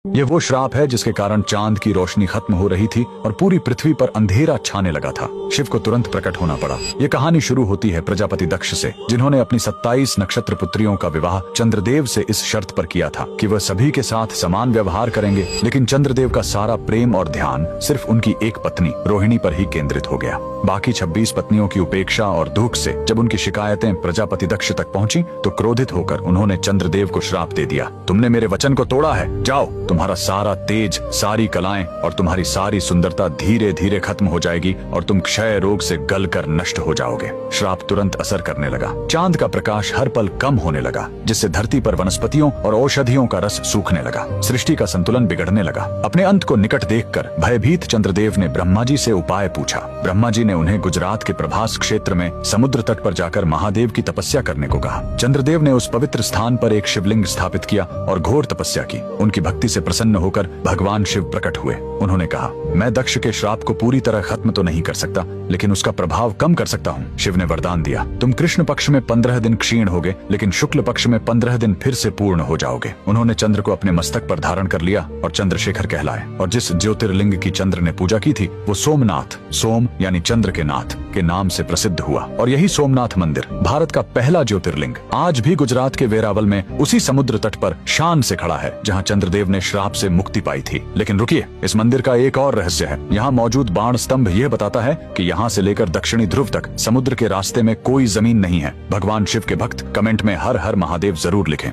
ये वो श्राप है जिसके कारण चांद की रोशनी खत्म हो रही थी और पूरी पृथ्वी पर अंधेरा छाने लगा था। शिव को तुरंत प्रकट होना पड़ा। ये कहानी शुरू होती है प्रजापति दक्ष से, जिन्होंने अपनी 27 नक्षत्र पुत्रियों का विवाह चंद्रदेव से इस शर्त पर किया था कि वह सभी के साथ समान व्यवहार करेंगे। लेकिन चंद्रदेव का सारा प्रेम और ध्यान सिर्फ उनकी एक पत्नी रोहिणी पर ही केंद्रित हो गया। बाकी 26 पत्नियों की उपेक्षा और दुख से जब उनकी शिकायतें प्रजापति दक्ष तक पहुंची तो क्रोधित होकर उन्होंने चंद्रदेव को श्राप दे दिया, तुमने मेरे वचन को तोड़ा है, जाओ, तुम्हारा सारा तेज, सारी कलाएं और तुम्हारी सारी सुंदरता धीरे धीरे खत्म हो जाएगी और तुम क्षय रोग से गलकर नष्ट हो जाओगे। श्राप तुरंत असर करने लगा। चांद का प्रकाश हर पल कम होने लगा, जिससे धरती पर वनस्पतियों और औषधियों का रस सूखने लगा। सृष्टि का संतुलन बिगड़ने लगा। अपने अंत को निकट देखकर भयभीत चंद्रदेव ने ब्रह्मा जी से उपाय पूछा। ब्रह्मा जी ने उन्हें गुजरात के प्रभास क्षेत्र में समुद्र तट पर जाकर महादेव की तपस्या करने को कहा। चंद्रदेव ने उस पवित्र स्थान पर एक शिवलिंग स्थापित किया और घोर तपस्या की। उनकी भक्ति से प्रसन्न होकर भगवान शिव प्रकट हुए। उन्होंने कहा, मैं दक्ष के श्राप को पूरी तरह खत्म तो नहीं कर सकता, लेकिन उसका प्रभाव कम कर सकता हूँ। शिव ने वरदान दिया, तुम कृष्ण पक्ष में 15 दिन क्षीण होगे, लेकिन शुक्ल पक्ष में 15 दिन फिर से पूर्ण हो जाओगे। उन्होंने चंद्र को अपने मस्तक पर धारण कर लिया और चंद्रशेखर कहलाए। और जिस ज्योतिर्लिंग की चंद्र ने पूजा की थी वो सोमनाथ, सोम यानी चंद्र के नाथ के नाम से प्रसिद्ध हुआ। और यही सोमनाथ मंदिर भारत का पहला ज्योतिर्लिंग आज भी गुजरात के वेरावल में उसी समुद्र तट पर शान से खड़ा है, जहाँ चंद्रदेव ने श्राप से मुक्ति पाई थी। लेकिन रुकिए, इस मंदिर का एक और रहस्य है। यहाँ मौजूद बाण स्तंभ यह बताता है कि यहाँ से लेकर दक्षिणी ध्रुव तक समुद्र के रास्ते में कोई जमीन नहीं है। भगवान शिव के भक्त कमेंट में हर हर महादेव जरूर लिखें।